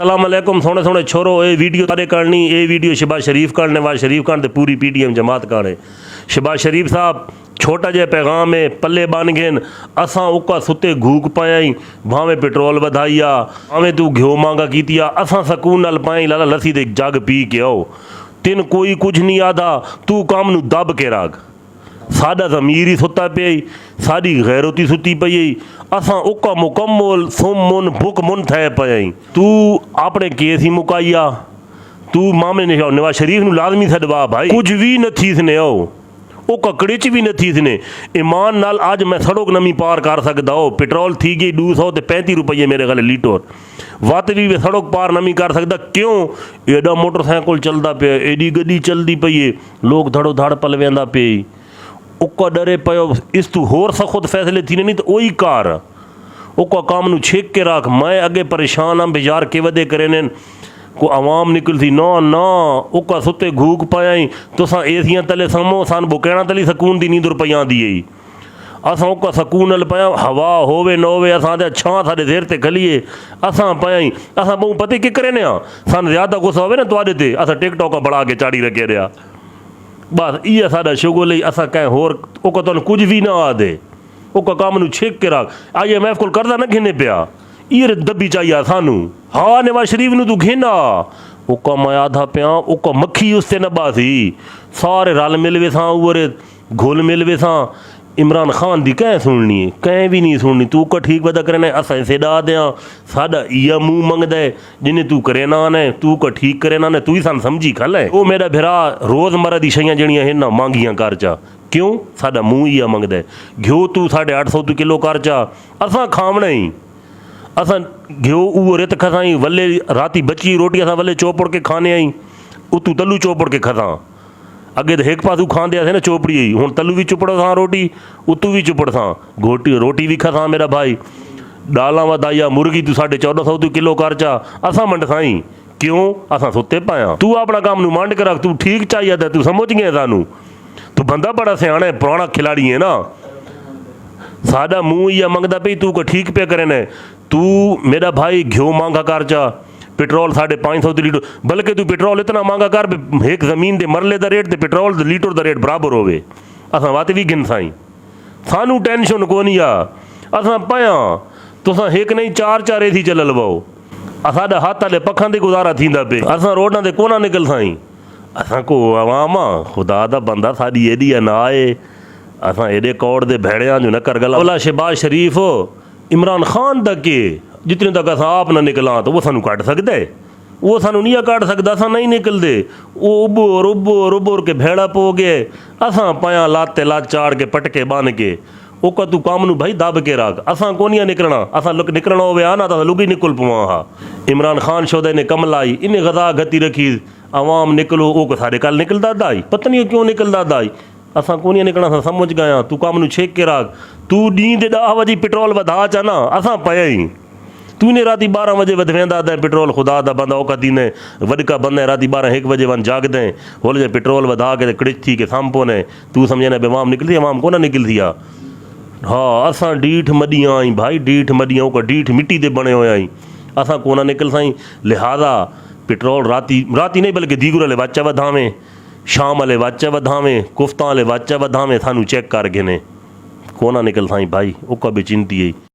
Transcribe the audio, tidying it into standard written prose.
अस्सलाम वालेकुम सोने सोने छोरो ये वीडियो तारे करनी ये वीडियो शहबाज शरीफ का नवाज शरीफ का पूरी PTM जमात का है। शहबाज शरीफ साहब छोटा जहा पैगाम है पल्ले बन गए असा उका सुते घूक पाई भावें पेट्रोल वधाइया भावें तू घ्यो मांगा कीतिया असा सकून नाल पाई लाला लस्सी दे जग पी के आओ तिन कोई कुछ नहीं आदा तू काम नू दब के रख साडा ज़मीर ही सुता पे साड़ी गैरती सुती पई असा उका मुकम्मल सुम मुन बुक मुन थे पई तू अपने केस ही मुकाइया तू मामले ने नवाज शरीफ नू लाजमी छडवा भाई कुछ भी न थी सने आओ वो ककड़े च भी न थी सने ईमान नाल आज मैं सड़क नमी पार कर सकता हो पेट्रोल थी गई 235 रुपये मेरे गले लीटर वत भी सड़क पार नमी कर सकता क्यों एडा मोटरसाइकिल चलता पे एडी गड्डी चलती पई लोग धड़ो धड़ पल वेंदा पे उका डरे पयो इस तू होर सख्त फैसले थी नहीं तो वही कार उका काम नू छेक के रख मैं अगे परेशान हाँ बेजार के वदे करे ने को आवाम निकलती ना ना उका सुते घूक पाई तुसा एसियां तले समो सान बुकेना तली सकून दी नींद रुपया दी असा उका सकून नल पाया हवा होवे न होवे असा छां साडे सिर ते खलीए असा पाई असा बहु पते के करे ने सान ज़्यादा गुस्सा होवे ना तुहाडे ते असा टिकटॉक बढ़ा के चाड़ी रखे रहा बस ये साडा शुगल असा कहीं होर उका तुहानू कुछ भी ना आदे उका काम नू छेक के रख IMF को कर्जा न घिने पिया ये दबी चाहिए सानू हाँ नवाज शरीफ नू तू घिना उका मैं आधा पिया उका मक्खी उससे न बासी सारे रल मिल वे सां उरे घुल मिल वे सां इमरान खान दी कैं सुननी है कैं भी नहीं सुननी तू का ठीक वदा करे असा इसे डा दें साडा इया मुँह मंगद है जिन्हें तू करे ना ने तू का ठीक करे ना ने तू ही सान समझी खल है वो मेरा भिरा रोज़मर्रा दी शइयां जड़ियां हैं ना मांगियां कर चा क्यों साडा मुँह इया मंगद है घ्यो तू 850 किलो कर चा असा खावना ही असा घ्यो वो रित खसाई वल्ले राती बची रोटी असा वल्ले चोपड़ के खाने आई उतू तलू चोपड़ के खसा अगे तो एक पासू खान दिया थे ना चोपड़ी हूँ तलू भी चुपड़ सा रोटी उतू भी चुपड़ सा रोटी भी खसा मेरा भाई दाला वधाइया मुर्गी तू 1450 किलो कर चा असा मंड साई क्यों असा सुते पाया तू अपना काम नू मंड के रख तू ठीक चाहिए था तू समझ गया सानू तू बंदा बड़ा सियाना है पुराना खिलाड़ी है ना साडा मुँह या मंगदा पी तू को ठीक पे करे ने तू मेरा भाई घ्यो मांगा कर चा पेट्रोल 550 लीटर बल्कि तू पेट्रोल इतना महंगा कर एक ज़मीन दे मरले दा रेट ते पेट्रोल दा लीटर दा रेट बराबर होवे असा वात भी गिन साई सानू टेंशन कोनी आ असा पाया तुसा एक नहीं 4 एसी चल लवाओ साडा हाथ आले पखा दे गुजारा थींदा पे असा रोडां ते कोना निकल साई असा को आवाम खुदा दा बंदा साडी एडी ना आए असा एडे कौड़ दे भेड़ियां जो न कर गला बोला शहबाज शरीफ इमरान खान दा के जितने तक असा आप ना निकला तो वो सानू कट सकता है वो सानू नहीं कट सकता असा नहीं निकलते वो उबोर उबोर उबोर के भेड़ा पो गए असा पाया लाते लात चाड़ के पटके बन के ओका तू काम नू भाई दब के रख असा कोनिया निकलना असा निकलना हो ना तो लुगी निकल पवा हा इमरान खान शोदे ने कमल आई इन्हें गदा गति रखी आवाम निकलो वो सारे कल निकलता दाई पता नहीं क्यों निकलता दाई असा कोनिया निकलना सा समझ गया तू काम नू छेक के रख तू नींद 10 बजे पेट्रोल वधा चा ना असा पाया ही तू ने राती 12 बजे वधवेंदा है पेट्रोल खुदा दा बंदा औका दीने वडका बंदा राती 12-1 बजे वन जागदे होले जे पेट्रोल वधा के कड़िच थी के सामपो ने तू समझे ना बेवाम निकलती आवाम को ना निकलती आ हाँ असा डीठ मडियां आई भाई डीठ मडियां का डीठ मिट्टी दे बने हुए आई असा कोना निकल साई लिहाजा पेट्रोल राती नहीं बल्कि दीगुर वाले वाचा वधावें शाम वाले वाचा वधावें कुफ्ता वाले वाचा वधावें सानू चेक कर गए ने कोना निकल साई भाई ओका भी चिंती है।